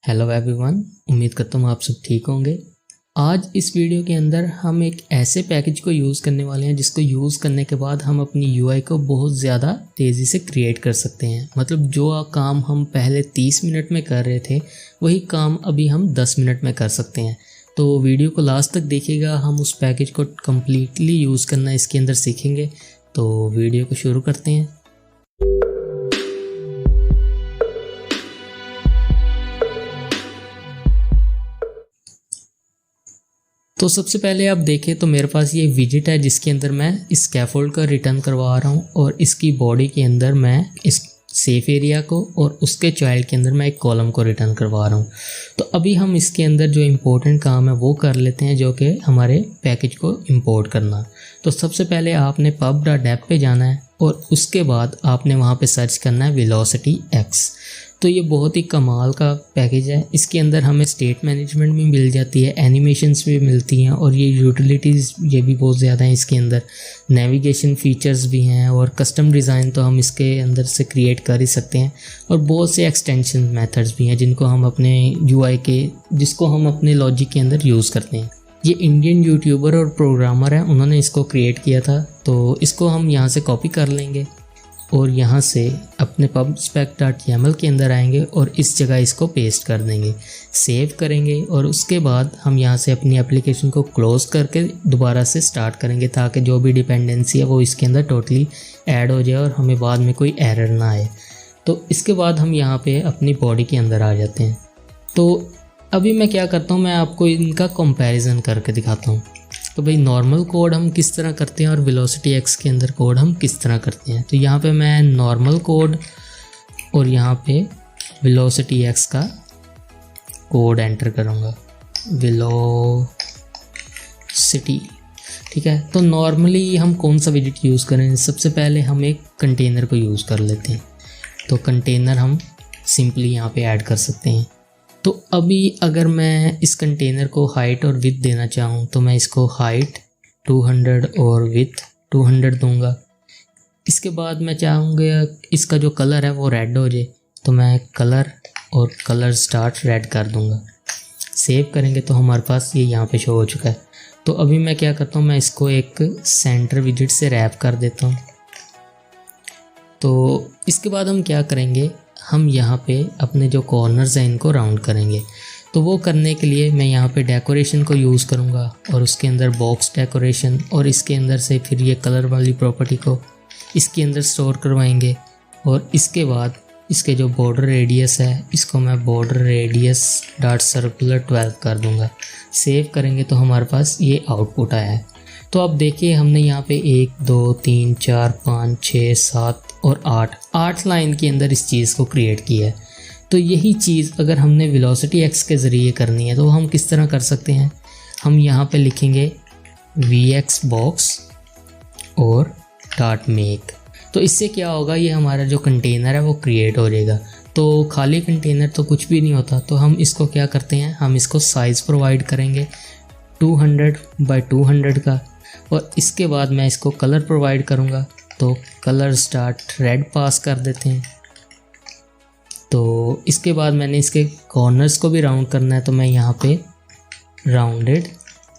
Hello everyone, उम्मीद करता हूँ आप सब ठीक होंगे। आज इस वीडियो के अंदर हम एक ऐसे पैकेज को यूज़ करने वाले हैं जिसको यूज़ करने के बाद हम अपनी यूआई को बहुत ज़्यादा तेज़ी से क्रिएट कर सकते हैं। मतलब जो काम हम पहले 30 मिनट में कर रहे थे वही काम अभी हम 10 मिनट में कर सकते हैं। तो वीडियो को लास्ट तक देखिएगा, हम उस पैकेज को कम्प्लीटली यूज़ करना इसके अंदर सीखेंगे। तो वीडियो को शुरू करते हैं। तो सबसे पहले आप देखें तो मेरे पास ये विजिट है जिसके अंदर मैं इस स्कैफोल्ड का रिटर्न करवा रहा हूँ और इसकी बॉडी के अंदर मैं इस सेफ एरिया को और उसके चाइल्ड के अंदर मैं एक कॉलम को रिटर्न करवा रहा हूँ। तो अभी हम इसके अंदर जो इम्पोर्टेंट काम है वो कर लेते हैं, जो कि हमारे पैकेज को इंपोर्ट करना। तो सबसे पहले आपने pub.deb पे जाना है और उसके बाद आपने वहाँ पे सर्च करना है वेलोसिटी एक्स। तो ये बहुत ही कमाल का पैकेज है। इसके अंदर हमें स्टेट मैनेजमेंट भी मिल जाती है, एनिमेशंस भी मिलती हैं और ये यूटिलिटीज़ ये भी बहुत ज़्यादा हैं। इसके अंदर नेविगेशन फीचर्स भी हैं और कस्टम डिज़ाइन तो हम इसके अंदर से क्रिएट कर ही सकते हैं। और बहुत से एक्सटेंशन मेथड्स भी हैं जिनको हम अपने लॉजिक के अंदर यूज़ करते हैं। ये इंडियन यूट्यूबर और प्रोग्रामर है, उन्होंने इसको क्रिएट किया था। तो इसको हम यहाँ से कॉपी कर लेंगे और यहाँ से अपने pubspec.yaml के अंदर आएंगे और इस जगह इसको पेस्ट कर देंगे, सेव करेंगे और उसके बाद हम यहाँ से अपनी एप्लीकेशन को क्लोज़ करके दोबारा से स्टार्ट करेंगे ताकि जो भी डिपेंडेंसी है वो इसके अंदर टोटली ऐड हो जाए और हमें बाद में कोई एरर ना आए। तो इसके बाद हम यहाँ पे अपनी बॉडी के अंदर आ जाते हैं। तो अभी मैं क्या करता हूँ, मैं आपको इनका कंपैरिजन करके दिखाता हूँ। तो भाई नॉर्मल कोड हम किस तरह करते हैं और वेलोसिटी एक्स के अंदर कोड हम किस तरह करते हैं। तो यहाँ पे मैं नॉर्मल कोड और यहाँ पे वेलोसिटी एक्स का कोड एंटर करूँगा, वेलोसिटी। ठीक है, तो नॉर्मली हम कौन सा विजिट यूज़ करें? सबसे पहले हम एक कंटेनर को यूज़ कर लेते हैं। तो कंटेनर हम सिंपली यहाँ पे ऐड कर सकते हैं। तो अभी अगर मैं इस कंटेनर को हाइट और विड्थ देना चाहूँ तो मैं इसको हाइट 200 और विड्थ 200 दूंगा। इसके बाद मैं चाहूँगा इसका जो कलर है वो रेड हो जाए, तो मैं कलर और कलर स्टार्ट रेड कर दूंगा। सेव करेंगे तो हमारे पास ये यहाँ पे शो हो चुका है। तो अभी मैं क्या करता हूँ, मैं इसको एक सेंटर विजिट से रैप कर देता हूँ। तो इसके बाद हम क्या करेंगे, हम यहाँ पे अपने जो कॉर्नर्स हैं इनको राउंड करेंगे। तो वो करने के लिए मैं यहाँ पे डेकोरेशन को यूज़ करूँगा और उसके अंदर बॉक्स डेकोरेशन और इसके अंदर से फिर ये कलर वाली प्रॉपर्टी को इसके अंदर स्टोर करवाएंगे। और इसके बाद इसके जो बॉर्डर रेडियस है इसको मैं बॉर्डर रेडियस डॉट सर्कुलर 12 कर दूँगा। सेव करेंगे तो हमारे पास ये आउटपुट आया है। तो आप देखिए हमने यहाँ पे 1 2 3 4 5 6 7 और 8 लाइन के अंदर इस चीज़ को क्रिएट किया है। तो यही चीज़ अगर हमने वेलोसिटी एक्स के ज़रिए करनी है तो हम किस तरह कर सकते हैं, हम यहाँ पे लिखेंगे vx बॉक्स और डॉट मेक। तो इससे क्या होगा, ये हमारा जो कंटेनर है वो क्रिएट हो जाएगा। तो खाली कंटेनर तो कुछ भी नहीं होता। तो हम इसको क्या करते हैं, हम इसको साइज़ प्रोवाइड करेंगे 200 बाई 200 का और इसके बाद मैं इसको कलर प्रोवाइड करूँगा। तो कलर स्टार्ट रेड पास कर देते हैं। तो इसके बाद मैंने इसके कॉर्नर्स को भी राउंड करना है, तो मैं यहाँ पे राउंडेड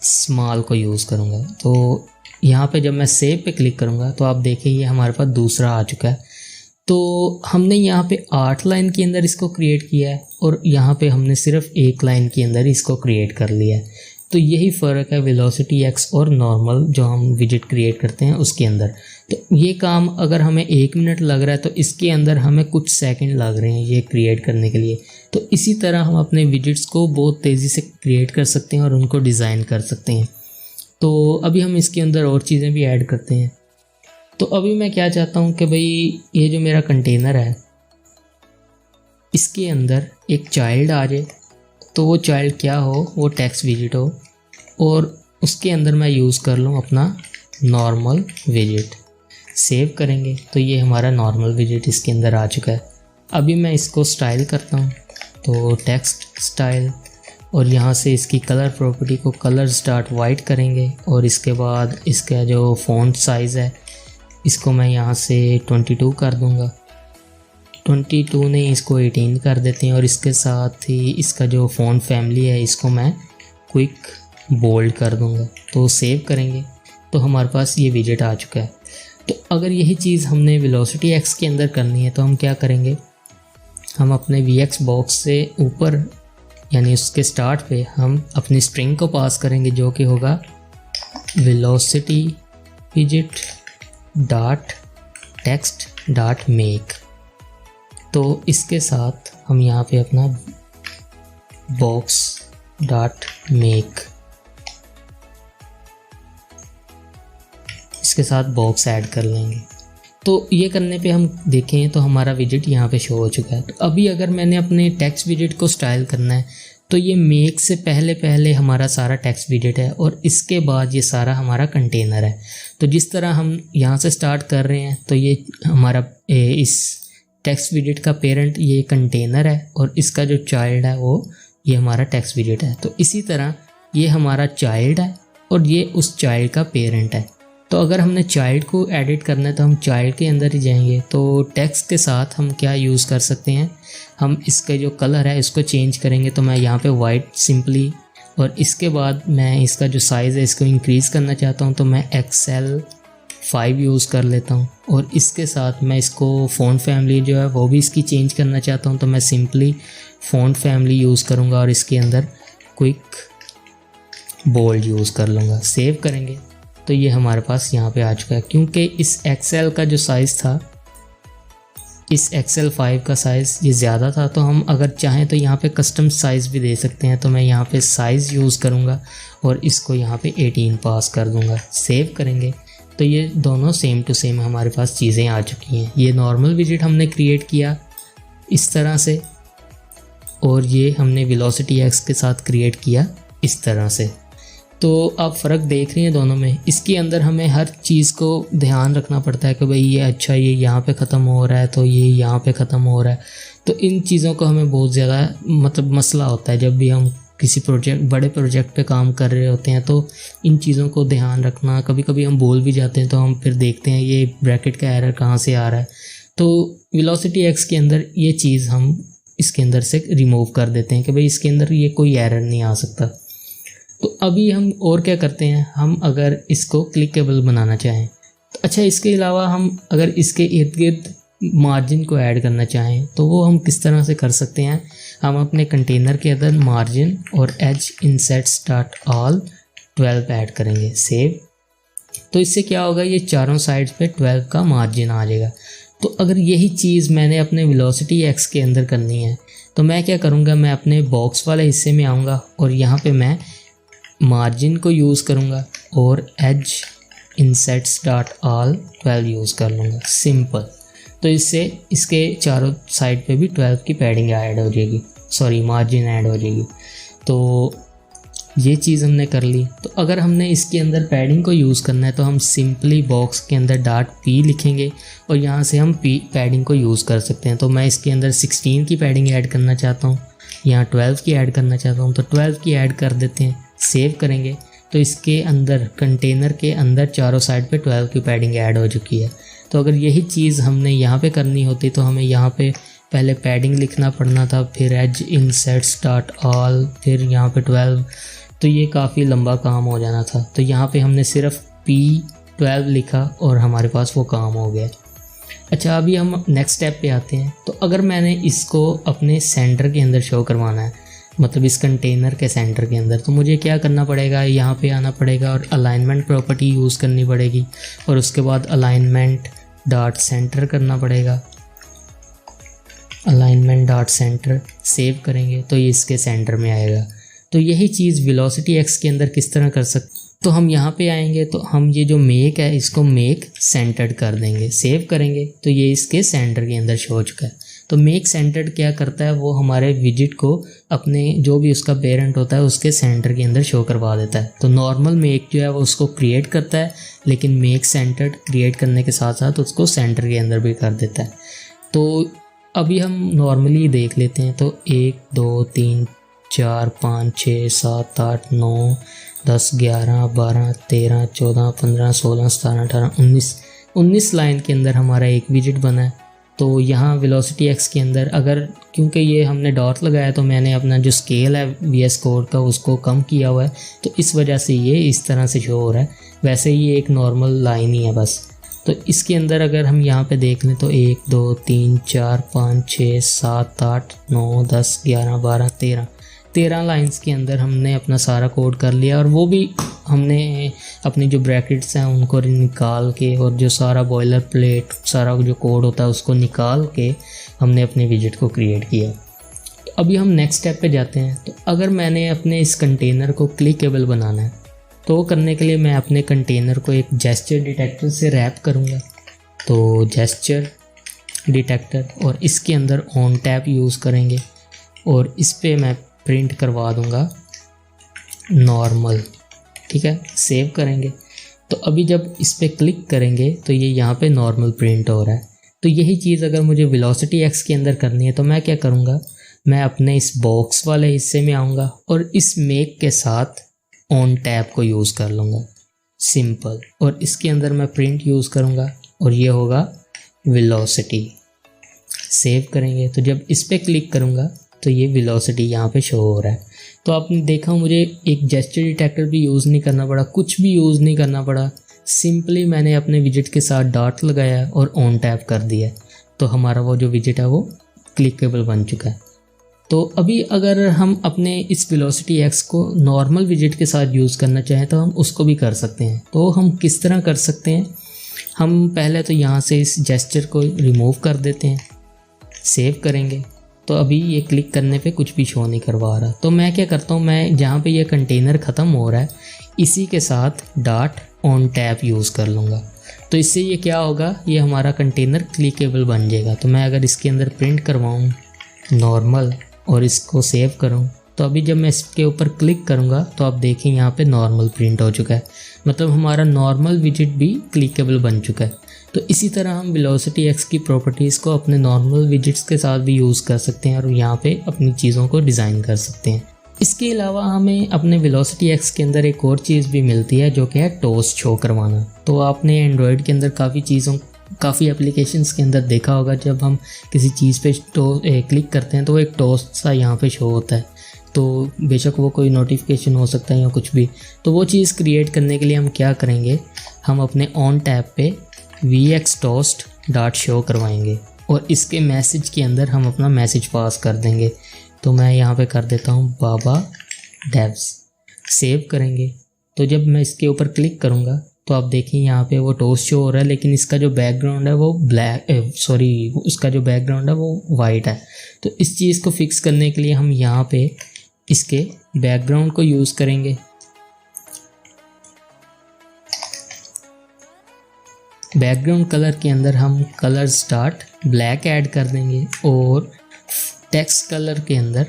स्मॉल को यूज़ करूँगा। तो यहाँ पे जब मैं सेव पे क्लिक करूँगा तो आप देखिए ये हमारे पास दूसरा आ चुका है। तो हमने यहाँ पे 8 लाइन के अंदर इसको क्रिएट किया है और यहाँ पे हमने सिर्फ 1 लाइन के अंदर इसको क्रिएट कर लिया है। तो यही फ़र्क है वेलोसिटी एक्स और नॉर्मल जो हम विजिट क्रिएट करते हैं उसके अंदर। तो ये काम अगर हमें 1 मिनट लग रहा है तो इसके अंदर हमें कुछ सेकंड लग रहे हैं ये क्रिएट करने के लिए। तो इसी तरह हम अपने विजिट्स को बहुत तेज़ी से क्रिएट कर सकते हैं और उनको डिज़ाइन कर सकते हैं। तो अभी हम इसके अंदर और चीज़ें भी ऐड करते हैं। तो अभी मैं क्या चाहता हूँ कि भाई ये जो मेरा कंटेनर है इसके अंदर एक चाइल्ड आ जाए। तो वो चाइल्ड क्या हो, वो टेक्स्ट विजिट हो और उसके अंदर मैं यूज़ कर लूँ अपना नॉर्मल विजिट। सेव करेंगे तो ये हमारा नॉर्मल विजिट इसके अंदर आ चुका है। अभी मैं इसको स्टाइल करता हूँ, तो टेक्स्ट स्टाइल और यहाँ से इसकी कलर प्रॉपर्टी को कलर स्टार्ट वाइट करेंगे और इसके बाद इसका जो फ़ॉन्ट साइज़ है इसको मैं यहाँ से 22 कर दूँगा। 22 नहीं, इसको 18 कर देते हैं। और इसके साथ ही इसका जो फ़ॉन्ट फैमिली है इसको मैं क्विक बोल्ड कर दूंगा। तो सेव करेंगे तो हमारे पास ये विजेट आ चुका है। तो अगर यही चीज़ हमने वेलोसिटी एक्स के अंदर करनी है तो हम क्या करेंगे, हम अपने VX बॉक्स से ऊपर यानी उसके स्टार्ट पे हम अपनी स्ट्रिंग को पास करेंगे जो कि होगा वेलोसिटी विजेट डॉट टेक्स्ट डॉट मेक। तो इसके साथ हम यहाँ पे अपना बॉक्स डॉट मेक, इसके साथ बॉक्स ऐड कर लेंगे। तो ये करने पे हम देखें तो हमारा विजेट यहाँ पे शो हो चुका है। तो अभी अगर मैंने अपने टेक्स्ट विजेट को स्टाइल करना है तो ये मेक से पहले हमारा सारा टेक्स्ट विजेट है और इसके बाद ये सारा हमारा कंटेनर है। तो जिस तरह हम यहाँ से स्टार्ट कर रहे हैं तो ये हमारा इस टेक्स्ट विजेट का पेरेंट ये कंटेनर है और इसका जो चाइल्ड है वो ये हमारा टेक्स्ट विजेट है। तो इसी तरह ये हमारा चाइल्ड है और ये उस चाइल्ड का पेरेंट है। तो अगर हमने चाइल्ड को एडिट करना है तो हम चाइल्ड के अंदर ही जाएंगे। तो टेक्स्ट के साथ हम क्या यूज़ कर सकते हैं, हम इसका जो कलर है इसको चेंज करेंगे। तो मैं यहाँ पे वाइट सिंपली, और इसके बाद मैं इसका जो साइज़ है इसको इंक्रीज़ करना चाहता हूँ तो मैं XL5 यूज़ कर लेता हूँ। और इसके साथ मैं इसको फ़ॉन्ट फैमिली जो है वो भी इसकी चेंज करना चाहता हूँ तो मैं सिंपली फ़ॉन्ट फैमिली यूज़ करूँगा और इसके अंदर क्विक बोल्ड यूज़ कर लूँगा। सेव करेंगे तो ये हमारे पास यहाँ पे आ चुका है। क्योंकि इस XL का जो साइज़ था, इस XL5 का साइज़ ये ज़्यादा था, तो हम अगर चाहें तो यहाँ पे कस्टम साइज़ भी दे सकते हैं। तो मैं यहाँ पे साइज़ यूज़ करूँगा और इसको यहाँ पे 18 पास कर दूँगा। सेव करेंगे तो ये दोनों सेम टू सेम हमारे पास चीज़ें आ चुकी हैं। ये नॉर्मल विजेट हमने क्रिएट किया इस तरह से और ये हमने वेलोसिटी एक्स के साथ क्रिएट किया इस तरह से। तो आप फ़र्क देख रही हैं दोनों में। इसके अंदर हमें हर चीज़ को ध्यान रखना पड़ता है कि भाई ये अच्छा ये यहाँ पे ख़त्म हो रहा है तो ये यहाँ पे ख़त्म हो रहा है। तो इन चीज़ों को हमें बहुत ज़्यादा मसला होता है जब भी हम किसी बड़े प्रोजेक्ट पे काम कर रहे होते हैं। तो इन चीज़ों को ध्यान रखना, कभी कभी हम भूल भी जाते हैं तो हम फिर देखते हैं ये ब्रैकेट का एरर कहाँ से आ रहा है। तो वेलोसिटी एक्स के अंदर ये चीज़ हम इसके अंदर से रिमूव कर देते हैं कि भाई इसके अंदर ये कोई एरर नहीं आ सकता। तो अभी हम और क्या करते हैं, हम अगर इसको क्लिकेबल बनाना चाहें तो अच्छा, इसके अलावा हम अगर इसके इर्द गिर्द मार्जिन को ऐड करना चाहें तो वो हम किस तरह से कर सकते हैं। हम अपने कंटेनर के अंदर मार्जिन और एज इनसेट्स डॉट ऑल 12 ऐड करेंगे। सेव तो इससे क्या होगा, ये चारों साइड्स पे 12 का मार्जिन आ जाएगा। तो अगर यही चीज़ मैंने अपने वेलोसिटी एक्स के अंदर करनी है तो मैं क्या करूँगा, मैं अपने बॉक्स वाले हिस्से में आऊँगा और यहाँ पे मैं मार्जिन को यूज़ करूँगा और एज इनसेट्स डॉट ऑल 12 यूज़ कर लूँगा। सिंपल। तो इससे इसके चारों साइड पे भी 12 की पैडिंग ऐड हो जाएगी, सॉरी मार्जिन ऐड हो जाएगी। तो ये चीज़ हमने कर ली। तो अगर हमने इसके अंदर पैडिंग को यूज़ करना है तो हम सिंपली बॉक्स के अंदर डॉट P लिखेंगे और यहाँ से हम पैडिंग को यूज़ कर सकते हैं। तो मैं इसके अंदर 16 की पैडिंग ऐड करना चाहता हूँ, यहाँ 12 की ऐड करना चाहता हूँ तो 12 की ऐड कर देते हैं। सेव करेंगे तो इसके अंदर कंटेनर के अंदर चारों साइड पे 12 की पैडिंग ऐड हो चुकी है। तो अगर यही चीज़ हमने यहाँ पे करनी होती तो हमें यहाँ पे पहले पैडिंग लिखना पड़ना था, फिर एज इनसेट्स डॉट ऑल, फिर यहाँ पे 12, तो ये काफ़ी लंबा काम हो जाना था। तो यहाँ पे हमने सिर्फ P12 लिखा और हमारे पास वो काम हो गया। अच्छा, अभी हम नेक्स्ट स्टेप पे आते हैं। तो अगर मैंने इसको अपने सेंटर के अंदर शो करवाना है, मतलब इस कंटेनर के सेंटर के अंदर, तो मुझे क्या करना पड़ेगा, यहाँ पे आना पड़ेगा और अलाइनमेंट प्रॉपर्टी यूज़ करनी पड़ेगी और उसके बाद अलाइनमेंट डॉट सेंटर करना पड़ेगा। अलाइनमेंट डॉट सेंटर सेव करेंगे तो ये इसके सेंटर में आएगा। तो यही चीज़ वेलोसिटी एक्स के अंदर किस तरह कर सकते, तो हम यहाँ पे आएंगे तो हम ये जो मेक है इसको मेक सेंटर्ड कर देंगे। सेव करेंगे तो ये इसके सेंटर के अंदर शो हो चुका है। तो मेक सेंटर्ड क्या करता है, वो हमारे विजिट को अपने जो भी उसका पेरेंट होता है उसके सेंटर के अंदर शो करवा देता है। तो नॉर्मल मेक जो है वो उसको क्रिएट करता है, लेकिन मेक सेंटर्ड क्रिएट करने के साथ साथ उसको सेंटर के अंदर भी कर देता है। तो अभी हम नॉर्मली देख लेते हैं। तो 1 2 3 4 5 6 7 8 9 10 11 12 13 14 15 16 17 18 19 लाइन के अंदर हमारा एक विजिट बना है। तो यहाँ वेलोसिटी एक्स के अंदर अगर, क्योंकि ये हमने डॉट लगाया तो मैंने अपना जो स्केल है VS कोड का उसको कम किया हुआ है, तो इस वजह से ये इस तरह से शो हो रहा है। वैसे ये एक नॉर्मल लाइन ही है बस। तो इसके अंदर अगर हम यहाँ पे देख लें तो 1 2 3 4 5 6 7 8 9 10 11 12 13 लाइंस के अंदर हमने अपना सारा कोड कर लिया। और वो भी हमने अपनी जो ब्रैकेट्स हैं उनको निकाल के, और जो सारा बॉयलर प्लेट सारा जो कोड होता है उसको निकाल के हमने अपने विजेट को क्रिएट किया। अभी हम नेक्स्ट स्टेप पे जाते हैं। तो अगर मैंने अपने इस कंटेनर को क्लिकेबल बनाना है तो वो करने के लिए मैं अपने कंटेनर को एक जेस्चर डिटेक्टर से रैप करूँगा। तो जेस्चर डिटेक्टर, और इसके अंदर ऑन टैप यूज़ करेंगे और इस पर मैं प्रिंट करवा दूँगा नॉर्मल। ठीक है, सेव करेंगे। तो अभी जब इस पर क्लिक करेंगे तो ये यहाँ पे नॉर्मल प्रिंट हो रहा है। तो यही चीज़ अगर मुझे वेलोसिटी एक्स के अंदर करनी है तो मैं क्या करूँगा, मैं अपने इस बॉक्स वाले हिस्से में आऊँगा और इस मेक के साथ ऑन टैप को यूज़ कर लूँगा, सिंपल। और इसके अंदर मैं प्रिंट यूज़ करूँगा और ये होगा वेलोसिटी। सेव करेंगे तो जब इस पर क्लिक करूँगा तो ये वेलोसिटी यहाँ पे शो हो रहा है। तो आपने देखा मुझे एक जेस्चर डिटेक्टर भी यूज़ नहीं करना पड़ा, कुछ भी यूज़ नहीं करना पड़ा, सिंपली मैंने अपने विजेट के साथ डॉट लगाया और ऑन टैप कर दिया। तो हमारा वो जो विजेट है वो क्लिकेबल बन चुका है। तो अभी अगर हम अपने इस वेलोसिटी एक्स को नॉर्मल विजेट के साथ यूज़ करना चाहें तो हम उसको भी कर सकते हैं। तो हम किस तरह कर सकते हैं, हम पहले तो यहाँ से इस जेस्चर को रिमूव कर देते हैं, सेव करेंगे। तो अभी ये क्लिक करने पे कुछ भी शो नहीं करवा रहा। तो मैं क्या करता हूँ, मैं जहाँ पे ये कंटेनर ख़त्म हो रहा है इसी के साथ डॉट ऑन टैप यूज़ कर लूँगा। तो इससे ये क्या होगा, ये हमारा कंटेनर क्लिकेबल बन जाएगा। तो मैं अगर इसके अंदर प्रिंट करवाऊँ नॉर्मल और इसको सेव करूँ तो अभी जब मैं इसके ऊपर क्लिक करूँगा तो आप देखें यहाँ पे नॉर्मल प्रिंट हो चुका है, मतलब हमारा नॉर्मल विजेट भी क्लिकेबल बन चुका है। तो इसी तरह हम वेलोसिटी एक्स की प्रॉपर्टीज़ को अपने नॉर्मल विजेट्स के साथ भी यूज़ कर सकते हैं और यहाँ पे अपनी चीज़ों को डिज़ाइन कर सकते हैं। इसके अलावा हमें अपने वेलोसिटी एक्स के अंदर एक और चीज़ भी मिलती है जो कि है टोस्ट शो करवाना। तो आपने एंड्रॉयड के अंदर काफ़ी एप्लीकेशंस के अंदर देखा होगा, जब हम किसी चीज़ पे क्लिक करते हैं तो वो एक टोस्ट सा यहाँ पे शो होता है। तो बेशक वो कोई नोटिफिकेशन हो सकता है या कुछ भी। तो वो चीज़ क्रिएट करने के लिए हम क्या करेंगे, हम अपने ऑन टैप पे vxtoast.show करवाएंगे और इसके मैसेज के अंदर हम अपना मैसेज पास कर देंगे। तो मैं यहाँ पे कर देता हूँ बाबा डेव्स, सेव करेंगे। तो जब मैं इसके ऊपर क्लिक करूँगा तो आप देखिए यहाँ पे वो टोस्ट शो हो रहा है, लेकिन इसका जो बैकग्राउंड है वो उसका जो बैकग्राउंड है वो वाइट है। तो इस चीज़ को फिक्स करने के लिए हम यहाँ पे इसके बैकग्राउंड को यूज़ करेंगे। बैकग्राउंड कलर के अंदर हम कलर स्टार्ट ब्लैक ऐड कर देंगे और टेक्स्ट कलर के अंदर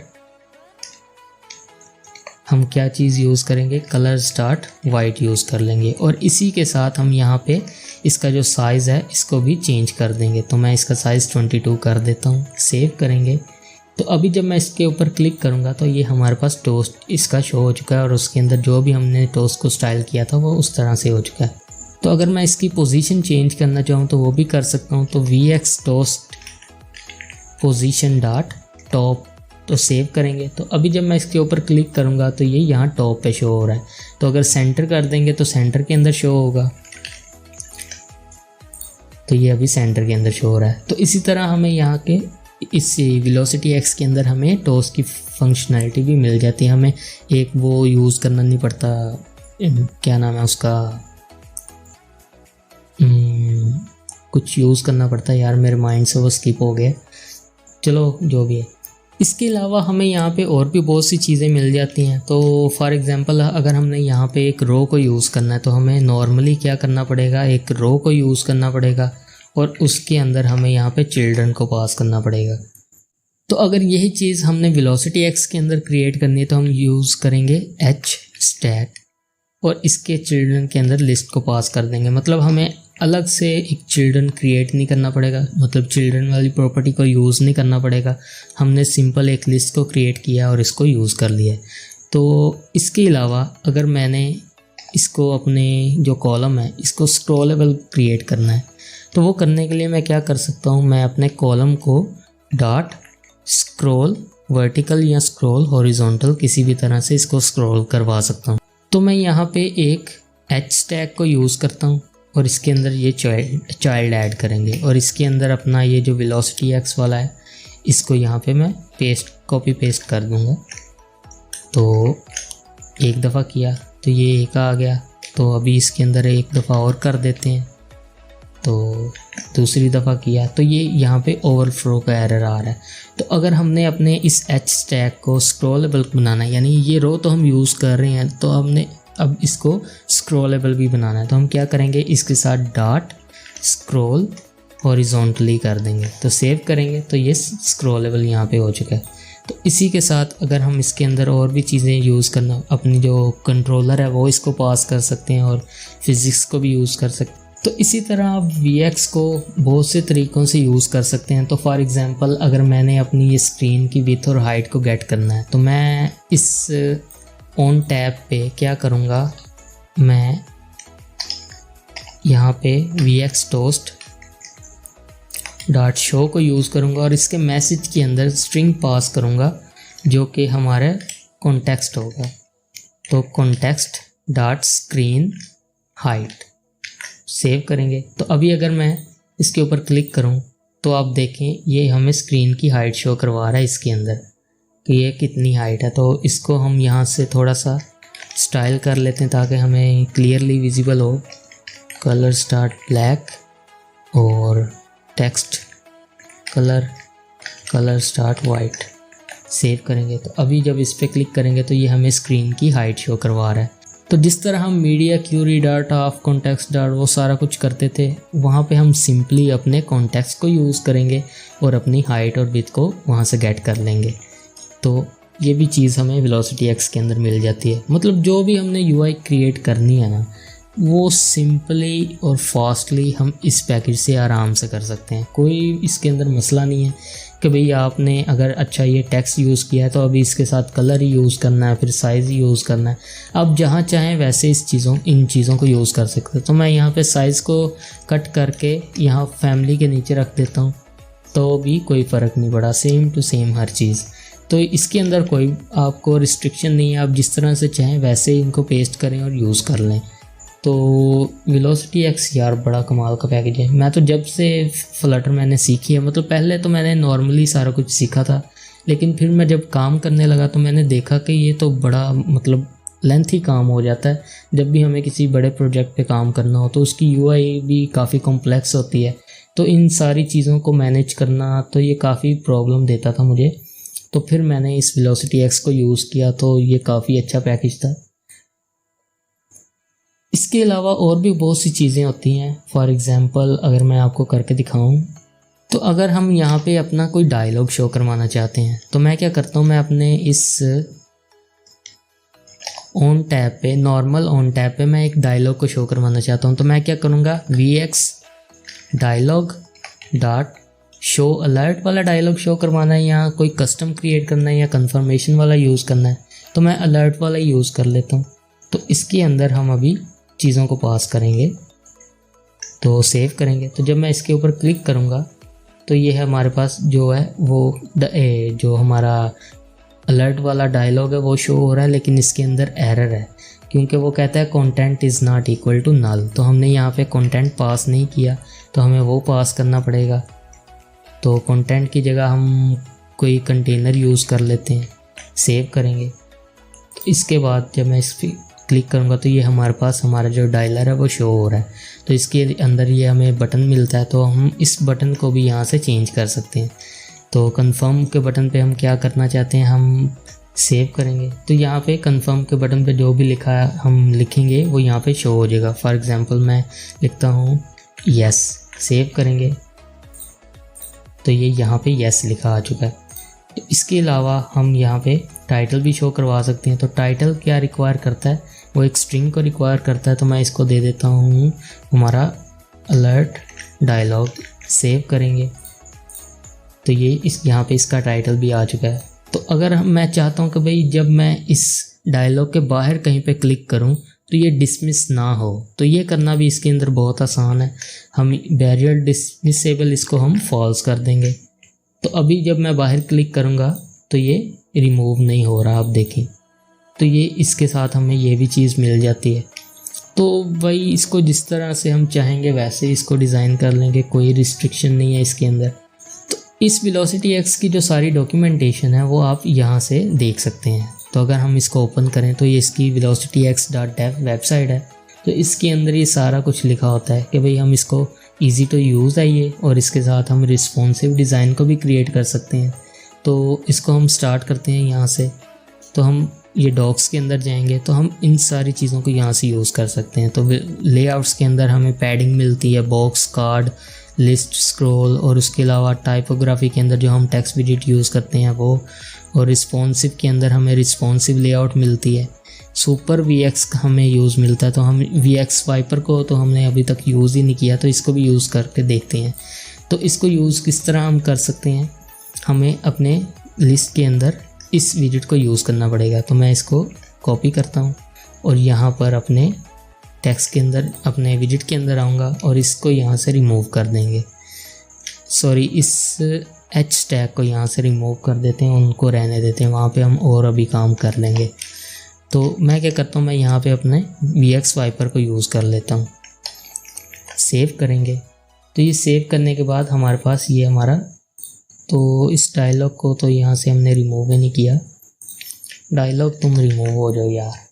हम क्या चीज़ यूज़ करेंगे, कलर स्टार्ट वाइट यूज़ कर लेंगे। और इसी के साथ हम यहाँ पे इसका जो साइज़ है इसको भी चेंज कर देंगे। तो मैं इसका साइज़ 22 कर देता हूँ, सेव करेंगे। तो अभी जब मैं इसके ऊपर क्लिक करूँगा तो ये हमारे पास टोस्ट इसका शो हो चुका है और उसके अंदर जो भी हमने टोस्ट को स्टाइल किया था वो उस तरह से हो चुका है। तो अगर मैं इसकी पोजीशन चेंज करना चाहूँ तो वो भी कर सकता हूँ। तो vxtoast पोजीशन डॉट टॉप, तो सेव करेंगे। तो अभी जब मैं इसके ऊपर क्लिक करूँगा तो ये यहाँ टॉप पे शो हो रहा है। तो अगर सेंटर कर देंगे तो सेंटर के अंदर शो होगा। तो ये अभी सेंटर के अंदर शो हो रहा है। तो इसी तरह हमें यहाँ के इस वेलोसिटी एक्स के अंदर हमें टोस्ट की फंक्शनैलिटी भी मिल जाती है। हमें एक वो यूज़ करना नहीं पड़ता, क्या नाम है उसका, कुछ यूज़ करना पड़ता है यार, मेरे माइंड से वो स्किप हो गया। चलो जो भी है। इसके अलावा हमें यहाँ पे और भी बहुत सी चीज़ें मिल जाती हैं। तो फॉर एग्ज़ाम्पल अगर हमने यहाँ पे एक रो को यूज़ करना है तो हमें नॉर्मली क्या करना पड़ेगा, एक रो को यूज़ करना पड़ेगा और उसके अंदर हमें यहाँ पे चिल्ड्रन को पास करना पड़ेगा। तो अगर यही चीज़ हमने वेलोसिटी एक्स के अंदर क्रिएट करनी है तो हम यूज़ करेंगे hstat और इसके चिल्ड्रन के अंदर लिस्ट को पास कर देंगे। मतलब हमें अलग से एक चिल्ड्रन क्रिएट नहीं करना पड़ेगा, मतलब चिल्ड्रन वाली प्रॉपर्टी को यूज़ नहीं करना पड़ेगा। हमने सिंपल एक लिस्ट को क्रिएट किया और इसको यूज़ कर लिया। तो इसके अलावा अगर मैंने इसको अपने जो कॉलम है इसको स्क्रॉलेबल क्रिएट करना है तो वो करने के लिए मैं क्या कर सकता हूँ, मैं अपने column co dot scroll vertical या स्क्रॉल हॉरिजॉन्टल किसी भी तरह से इसको स्क्रॉल करवा सकता हूँ। तो मैं यहाँ पे एक एच टैग को यूज़ करता हूँ और इसके अंदर ये चाइल्ड ऐड करेंगे और इसके अंदर अपना ये जो वेलोसिटी एक्स वाला है इसको यहाँ पे मैं कॉपी पेस्ट कर दूँगा। तो एक दफ़ा किया तो ये एक आ गया, तो अभी इसके अंदर एक दफ़ा और कर देते हैं। तो दूसरी दफ़ा किया तो ये यहाँ पे ओवरफ्लो का एरर आ रहा है। तो अगर हमने अपने इस एच स्टैक को स्क्रॉलेबल बनाना है, यानी ये रो तो हम यूज़ कर रहे हैं, तो हमने अब इसको स्क्रॉलेबल भी बनाना है, तो हम क्या करेंगे, इसके साथ डॉट स्क्रॉल हॉरिजॉन्टली कर देंगे। तो सेव करेंगे तो ये स्क्रॉलेबल यहाँ पे हो चुका है। तो इसी के साथ अगर हम इसके अंदर और भी चीज़ें यूज़ करना, अपनी जो कंट्रोलर है वो इसको पास कर सकते हैं और फिज़िक्स को भी यूज़ कर सकते हैं। तो इसी तरह आप VX को बहुत से तरीक़ों से यूज़ कर सकते हैं। तो फॉर एग्ज़ाम्पल अगर मैंने अपनी ये स्क्रीन की विड्थ और हाइट को गेट करना है, तो मैं इस ऑन टैब पे क्या करूँगा, मैं यहाँ पे VX टोस्ट डॉट शो को यूज़ करूँगा और इसके मैसेज के अंदर स्ट्रिंग पास करूँगा जो कि हमारा कॉन्टेक्स्ट होगा। तो context dot screen height, save करेंगे। तो अभी अगर मैं इसके ऊपर क्लिक करूं तो आप देखें ये हमें स्क्रीन की हाइट शो करवा रहा है इसके अंदर कि ये कितनी हाइट है। तो इसको हम यहाँ से थोड़ा सा स्टाइल कर लेते हैं ताकि हमें क्लियरली विजिबल हो। कलर स्टार्ट ब्लैक और text colour start white, save करेंगे। तो अभी जब इस पर क्लिक करेंगे तो ये हमें स्क्रीन की हाइट शो करवा रहा है। तो जिस तरह हम media query data of context dot वो सारा कुछ करते थे, वहाँ पे हम सिंपली अपने कॉन्टेक्स्ट को यूज़ करेंगे और अपनी हाइट और विड्थ को वहाँ से गेट कर लेंगे। तो ये भी चीज़ हमें वेलोसिटी एक्स के अंदर मिल जाती है। मतलब जो भी हमने UI क्रिएट करनी है ना, वो सिंपली और फास्टली हम इस पैकेज से आराम से कर सकते हैं। कोई इसके अंदर मसला नहीं है कि भाई आपने अगर अच्छा ये टेक्स्ट यूज़ किया है तो अभी इसके साथ कलर ही यूज़ करना है, फिर साइज़ ही यूज़ करना है। आप जहाँ चाहें वैसे इन चीज़ों को यूज़ कर सकते हैं। तो मैं यहाँ पे साइज़ को कट करके यहाँ फैमिली के नीचे रख देता हूँ, तो भी कोई फ़र्क नहीं पड़ा, सेम टू सेम हर चीज़। तो इसके अंदर कोई आपको रिस्ट्रिक्शन नहीं है, आप जिस तरह से चाहें वैसे ही इनको पेस्ट करें और यूज़ कर लें। तो वेलोसिटी एक्स यार बड़ा कमाल का पैकेज है। मैं तो जब से फ्लटर मैंने सीखी है, मतलब पहले तो मैंने नॉर्मली सारा कुछ सीखा था, लेकिन फिर मैं जब काम करने लगा तो मैंने देखा कि ये तो बड़ा मतलब लेंथी काम हो जाता है। जब भी हमें किसी बड़े प्रोजेक्ट पे काम करना हो तो उसकी UI भी काफ़ी कॉम्प्लेक्स होती है। तो इन सारी चीज़ों को मैनेज करना तो ये काफ़ी प्रॉब्लम देता था मुझे। तो फिर मैंने इस वेलोसिटी एक्स को यूज़ किया, तो ये काफ़ी अच्छा पैकेज था। इसके अलावा और भी बहुत सी चीज़ें होती हैं। फॉर एग्ज़ाम्पल अगर मैं आपको करके दिखाऊं, तो अगर हम यहाँ पे अपना कोई डायलॉग शो करवाना चाहते हैं तो मैं क्या करता हूँ, मैं अपने इस ऑन टैब पे, नॉर्मल ऑन टैब पे मैं एक डायलॉग को शो करवाना चाहता हूँ। तो मैं क्या करूँगा, VX dialog dot show alert वाला डायलॉग शो करवाना है या कोई कस्टम क्रिएट करना है या कंफर्मेशन वाला यूज़ करना है, तो मैं अलर्ट वाला यूज़ कर लेता हूँ। तो इसके अंदर हम अभी चीज़ों को पास करेंगे, तो सेव करेंगे। तो जब मैं इसके ऊपर क्लिक करूँगा तो ये है हमारे पास जो है वो जो हमारा अलर्ट वाला डायलॉग है वो शो हो रहा है, लेकिन इसके अंदर एरर है क्योंकि वो कहता है content is not equal to null. तो हमने यहाँ पे कंटेंट पास नहीं किया, तो हमें वो पास करना पड़ेगा। तो कंटेंट की जगह हम कोई कंटेनर यूज़ कर लेते हैं, सेव करेंगे। तो इसके बाद जब मैं इस पर क्लिक करूँगा तो ये हमारे पास हमारा जो डायलर है वो शो हो रहा है। तो इसके अंदर ये हमें बटन मिलता है, तो हम इस बटन को भी यहाँ से चेंज कर सकते हैं। तो कंफर्म के बटन पे हम क्या करना चाहते हैं, हम सेव करेंगे। तो यहाँ पे कंफर्म के बटन पे जो भी लिखा है हम लिखेंगे वो यहाँ पे शो हो जाएगा। फॉर एग्ज़ाम्पल मैं लिखता हूँ यस, सेव करेंगे तो ये यहाँ पे यस लिखा आ चुका है। तो इसके अलावा हम यहाँ पे टाइटल भी शो करवा सकते हैं। तो टाइटल क्या रिक्वायर करता है, वो एक स्ट्रिंग को रिक्वायर करता है। तो मैं इसको दे देता हूँ हमारा अलर्ट डायलॉग, सेव करेंगे तो ये यहाँ पे इसका टाइटल भी आ चुका है। तो अगर मैं चाहता हूँ कि भाई जब मैं इस डायलॉग के बाहर कहीं पे क्लिक करूँ तो ये डिसमिस ना हो। तो ये करना भी इसके अंदर बहुत आसान है। हम बैरियर डिसमिसेबल इसको हम फॉल्स कर देंगे। तो अभी जब मैं बाहर क्लिक करूँगा तो ये रिमूव नहीं हो रहा, आप देखें। तो ये इसके साथ हमें ये भी चीज़ मिल जाती है। तो वही इसको जिस तरह से हम चाहेंगे वैसे इसको डिज़ाइन कर लेंगे, कोई रिस्ट्रिक्शन नहीं है इसके अंदर। तो इस वेलोसिटी एक्स की जो सारी डॉक्यूमेंटेशन है वो आप यहाँ से देख सकते हैं। तो अगर हम इसको ओपन करें तो ये इसकी velocityx.dev वेबसाइट है। तो इसके अंदर ये सारा कुछ लिखा होता है कि भाई हम इसको ईजी टू यूज़ है ये, और इसके साथ हम रिस्पॉन्सिव डिज़ाइन को भी क्रिएट कर सकते हैं। तो इसको हम स्टार्ट करते हैं यहाँ से। तो हम ये डॉक्स के अंदर जाएंगे तो हम इन सारी चीज़ों को यहाँ से यूज़ कर सकते हैं। तो लेआउट्स के अंदर हमें पैडिंग मिलती है, बॉक्स, कार्ड, लिस्ट, स्क्रॉल, और उसके अलावा टाइपोग्राफी के अंदर जो हम टेक्स्ट विजेट यूज़ करते हैं वो, और रिस्पॉन्सिव के अंदर हमें रिस्पॉन्सिव लेआउट मिलती है। सुपर VX हमें यूज़ मिलता है। तो हम VX वाइपर को तो हमने अभी तक यूज़ ही नहीं किया, तो इसको भी यूज़ करके देखते हैं। तो इसको यूज़ किस तरह हम कर सकते हैं, हमें अपने लिस्ट के अंदर इस विजेट को यूज़ करना पड़ेगा। तो मैं इसको कॉपी करता हूँ और यहाँ पर अपने टेक्स्ट के अंदर, अपने विजेट के अंदर आऊँगा और इसको यहाँ से रिमूव कर देंगे। सॉरी, इस H टैग को यहाँ से रिमूव कर देते हैं, उनको रहने देते हैं, वहाँ पे हम और अभी काम कर लेंगे। तो मैं क्या करता हूँ, मैं यहाँ पे अपने VX वाइपर को यूज़ कर लेता हूँ। सेव करेंगे तो ये सेव करने के बाद हमारे पास ये हमारा, तो इस डायलॉग को तो यहाँ से हमने रिमूव ही नहीं किया। डायलॉग तुम रिमूव हो जाओ यार।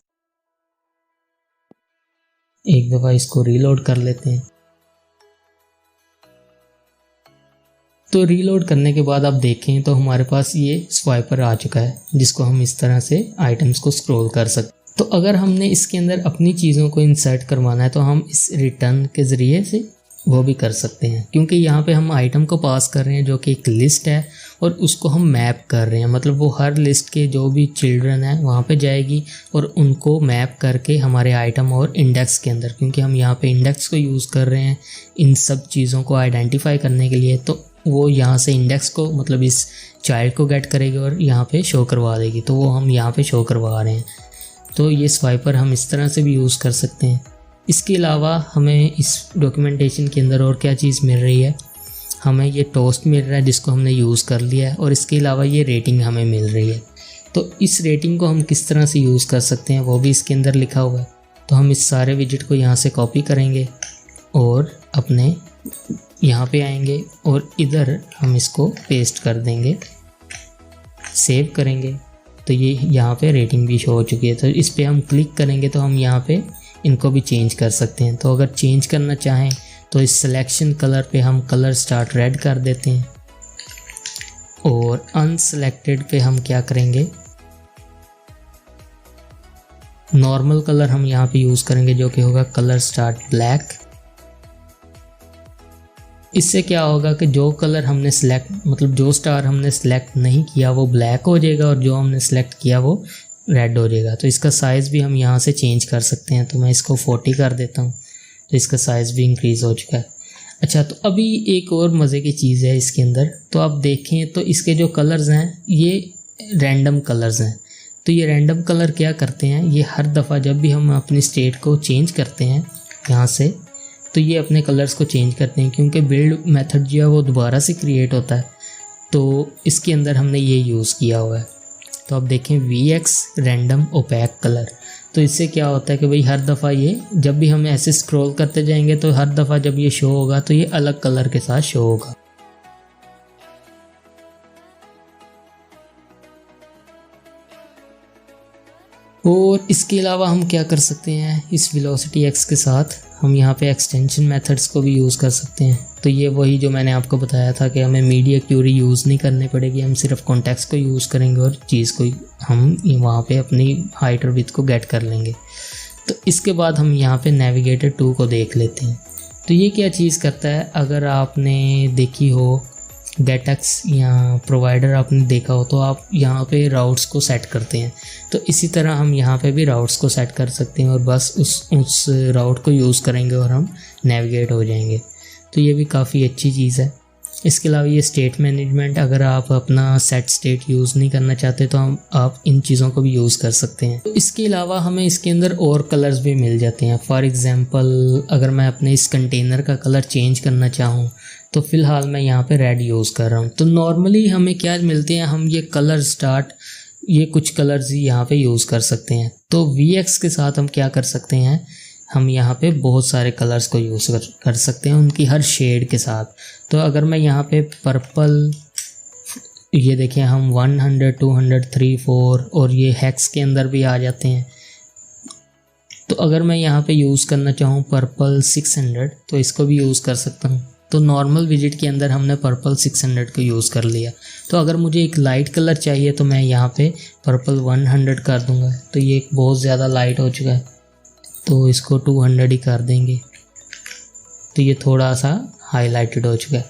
एक दफ़ा इसको रीलोड कर लेते हैं। तो रीलोड करने के बाद आप देखें तो हमारे पास ये स्वाइपर आ चुका है, जिसको हम इस तरह से आइटम्स को स्क्रॉल कर सकते। तो अगर हमने इसके अंदर अपनी चीज़ों को इंसर्ट करवाना है तो हम इस रिटर्न के ज़रिए से वो भी कर सकते हैं, क्योंकि यहाँ पे हम आइटम को पास कर रहे हैं जो कि एक लिस्ट है, और उसको हम मैप कर रहे हैं। मतलब वो हर लिस्ट के जो भी चिल्ड्रन है वहाँ पे जाएगी और उनको मैप करके हमारे आइटम और इंडेक्स के अंदर, क्योंकि हम यहाँ पे इंडेक्स को यूज़ कर रहे हैं इन सब चीज़ों को आइडेंटिफाई करने के लिए, तो वो यहाँ से इंडेक्स को, मतलब इस चाइल्ड को गेट करेगी और यहाँ पे शो करवा देगी। तो वो हम यहाँ पे शो करवा रहे हैं। तो ये स्वाइपर हम इस तरह से भी यूज़ कर सकते हैं। इसके अलावा हमें इस डॉक्यूमेंटेशन के अंदर और क्या चीज़ मिल रही है, हमें ये टोस्ट मिल रहा है जिसको हमने यूज़ कर लिया है, और इसके अलावा ये रेटिंग हमें मिल रही है। तो इस रेटिंग को हम किस तरह से यूज़ कर सकते हैं वो भी इसके अंदर लिखा हुआ है। तो हम इस सारे विजेट को यहाँ से कॉपी करेंगे और अपने यहाँ पे आएंगे और इधर हम इसको पेस्ट कर देंगे। सेव करेंगे तो ये यहाँ पे रेटिंग भी शो हो चुकी है। तो इस पर हम क्लिक करेंगे तो हम यहाँ पे इनको भी चेंज कर सकते हैं। तो अगर चेंज करना चाहें तो इस सिलेक्शन कलर पे हम कलर स्टार्ट रेड कर देते हैं, और अनसेलेक्टेड पे हम क्या करेंगे, नॉर्मल कलर हम यहाँ पे यूज़ करेंगे जो कि होगा कलर स्टार्ट ब्लैक। इससे क्या होगा कि जो कलर हमने सेलेक्ट, मतलब जो स्टार हमने सेलेक्ट नहीं किया वो ब्लैक हो जाएगा, और जो हमने सेलेक्ट किया वो रेड हो जाएगा। तो इसका साइज़ भी हम यहाँ से चेंज कर सकते हैं। तो मैं इसको 40 कर देता हूँ, तो इसका साइज़ भी इंक्रीज़ हो चुका है। अच्छा, तो अभी एक और मज़े की चीज़ है इसके अंदर। तो आप देखें तो इसके जो कलर्स हैं ये रैंडम कलर्स हैं। तो ये रैंडम कलर क्या करते हैं, ये हर दफ़ा जब भी हम अपनी स्टेट को चेंज करते हैं यहाँ से, तो ये अपने कलर्स को चेंज करते हैं, क्योंकि बिल्ड मेथड जो है वो दोबारा से क्रिएट होता है। तो इसके अंदर हमने ये यूज़ किया हुआ है। तो आप देखें VX रैंडम ओपैक कलर। तो इससे क्या होता है कि भाई हर दफ़ा ये, जब भी हम ऐसे स्क्रॉल करते जाएंगे तो हर दफ़ा जब ये शो होगा तो ये अलग कलर के साथ शो होगा। और इसके अलावा हम क्या कर सकते हैं, इस velocityx के साथ हम यहाँ पे एक्सटेंशन मेथड्स को भी यूज़ कर सकते हैं। तो ये वही जो मैंने आपको बताया था कि हमें मीडिया क्यूरी यूज़ नहीं करनी पड़ेगी, हम सिर्फ कॉन्टेक्स्ट को यूज़ करेंगे और चीज़ को हम वहाँ पे अपनी हाइट और विड्थ को गेट कर लेंगे। तो इसके बाद हम यहाँ पे नेविगेटर 2 को देख लेते हैं। तो ये क्या चीज़ करता है, अगर आपने देखी हो गेटएक्स या प्रोवाइडर आपने देखा हो तो आप यहाँ पे राउट्स को सेट करते हैं। तो इसी तरह हम यहाँ पे भी राउट्स को सेट कर सकते हैं और बस उस राउट को यूज़ करेंगे और हम नेविगेट हो जाएंगे। तो ये भी काफ़ी अच्छी चीज़ है। इसके अलावा ये स्टेट मैनेजमेंट, अगर आप अपना सेट स्टेट यूज़ नहीं करना चाहते तो आप इन चीज़ों को भी यूज़ कर सकते हैं। तो इसके अलावा हमें इसके अंदर और कलर्स भी मिल जाते हैं। फॉर एग्ज़ाम्पल अगर मैं अपने इस कंटेनर का कलर चेंज करना चाहूँ तो फ़िलहाल मैं यहाँ पे रेड यूज़ कर रहा हूँ। तो नॉर्मली हमें क्या मिलते हैं, हम ये कलर स्टार्ट, ये कुछ कलर्स ही यहाँ पे यूज़ कर सकते हैं। तो VX के साथ हम क्या कर सकते हैं, हम यहाँ पे बहुत सारे कलर्स को यूज़ कर सकते हैं उनकी हर शेड के साथ। तो अगर मैं यहाँ पे पर्पल, ये देखें हम 100, 200, 3, 4 और ये हेक्स के अंदर भी आ जाते हैं। तो अगर मैं यहाँ पे यूज़ करना चाहूँ पर्पल 600 तो इसको भी यूज़ कर सकता हूँ। तो नॉर्मल विजिट के अंदर हमने पर्पल 600 को यूज़ कर लिया। तो अगर मुझे एक लाइट कलर चाहिए तो मैं यहाँ पे पर्पल 100 कर दूँगा। तो ये बहुत ज़्यादा लाइट हो चुका है तो इसको 200 ही कर देंगे। तो ये थोड़ा सा हाईलाइटेड हो चुका है।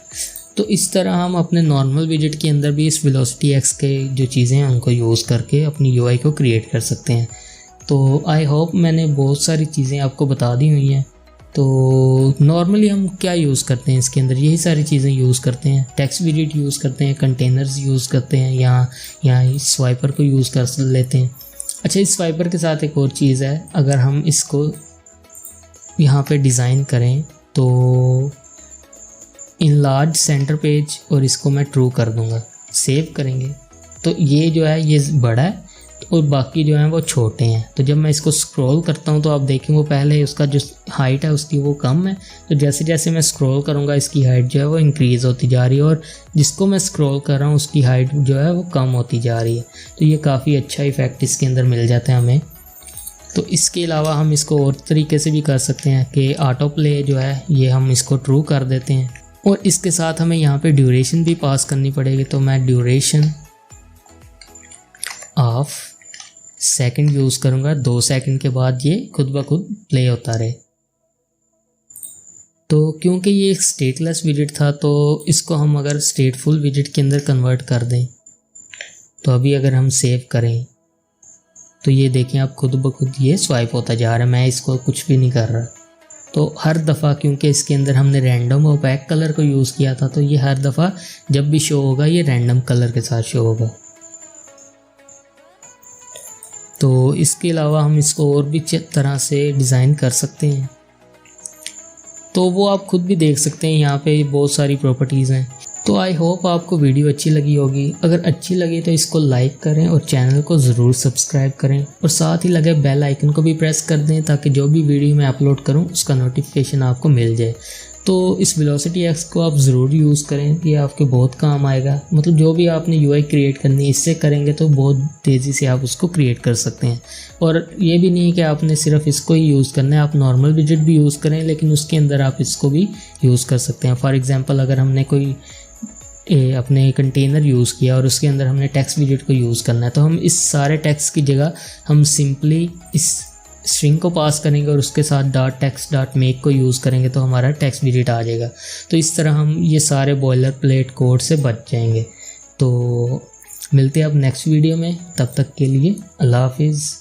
तो इस तरह हम अपने नॉर्मल विजिट के अंदर भी इस वेलोसिटी एक्स के जो चीज़ें हैं उनको यूज़ करके अपनी UI को क्रिएट कर सकते हैं। तो आई होप मैंने बहुत सारी चीज़ें आपको बता दी हुई हैं। तो नॉर्मली हम क्या यूज़ करते हैं इसके अंदर, यही सारी चीज़ें यूज़ करते हैं। टेक्स्ट विजिट यूज़ करते हैं, कंटेनर्स यूज़ करते हैं, यहाँ इस स्वाइपर को यूज़ कर लेते हैं। अच्छा, इस स्वाइपर के साथ एक और चीज़ है, अगर हम इसको यहाँ पे डिज़ाइन करें तो इनलार्ज सेंटर पेज और इसको मैं ट्रू कर दूँगा, सेव करेंगे तो ये जो है ये बड़ा है और बाकी जो हैं वो छोटे हैं। तो जब मैं इसको स्क्रॉल करता हूँ तो आप देखें वो पहले उसका जो हाइट है उसकी वो कम है, तो जैसे जैसे मैं स्क्रॉल करूँगा इसकी हाइट जो है वो इंक्रीज़ होती जा रही है और जिसको मैं स्क्रॉल कर रहा हूँ उसकी हाइट जो है वो कम होती जा रही है। तो ये काफ़ी अच्छा इफ़ेक्ट इसके अंदर मिल जाता है हमें। तो इसके अलावा हम इसको और तरीके से भी कर सकते हैं कि ऑटो प्ले जो है ये हम इसको ट्रू कर देते हैं और इसके साथ हमें यहाँ पे ड्यूरेशन भी पास करनी पड़ेगी। तो मैं ड्यूरेशन ऑफ सेकंड यूज़ करूँगा, 2 सेकंड के बाद ये खुद ब खुद प्ले होता रहे। तो क्योंकि ये एक स्टेटलेस विजिट था तो इसको हम अगर स्टेटफुल विजिट के अंदर कन्वर्ट कर दें तो अभी अगर हम सेव करें तो ये देखें आप खुद ब खुद ये स्वाइप होता जा रहा है, मैं इसको कुछ भी नहीं कर रहा। तो हर दफ़ा क्योंकि इसके अंदर हमने रैंडम ओपैक कलर को यूज़ किया था तो ये हर दफ़ा जब भी शो होगा ये रैंडम कलर के साथ शो होगा। तो इसके अलावा हम इसको और भी तरह से डिज़ाइन कर सकते हैं, तो वो आप खुद भी देख सकते हैं, यहाँ पे बहुत सारी प्रॉपर्टीज़ हैं। तो आई होप आपको वीडियो अच्छी लगी होगी। अगर अच्छी लगी तो इसको लाइक करें और चैनल को ज़रूर सब्सक्राइब करें और साथ ही लगे बेल आइकन को भी प्रेस कर दें ताकि जो भी वीडियो मैं अपलोड करूं उसका नोटिफिकेशन आपको मिल जाए। तो इस वेलोसिटी एक्स को आप ज़रूर यूज़ करें, ये आपके बहुत काम आएगा। मतलब जो भी आपने UI क्रिएट करनी है इससे करेंगे तो बहुत तेज़ी से आप उसको क्रिएट कर सकते हैं। और ये भी नहीं कि आपने सिर्फ इसको ही यूज़ करना है, आप नॉर्मल विजिट भी यूज़ करें लेकिन उसके अंदर आप इसको भी यूज़ कर सकते हैं। फॉर एग्ज़ाम्पल अगर हमने कोई अपने कंटेनर यूज़ किया और उसके अंदर हमने टेक्स्ट विजिट को यूज़ करना है तो हम इस सारे टेक्स्ट की जगह हम सिंपली इस स्ट्रिंग को पास करेंगे और उसके साथ .text.make को यूज़ करेंगे तो हमारा टेक्स्ट विजिट आ जाएगा। तो इस तरह हम ये सारे बॉयलर प्लेट कोड से बच जाएंगे। तो मिलते हैं अब नेक्स्ट वीडियो में, तब तक के लिए अल्लाह हाफिज़।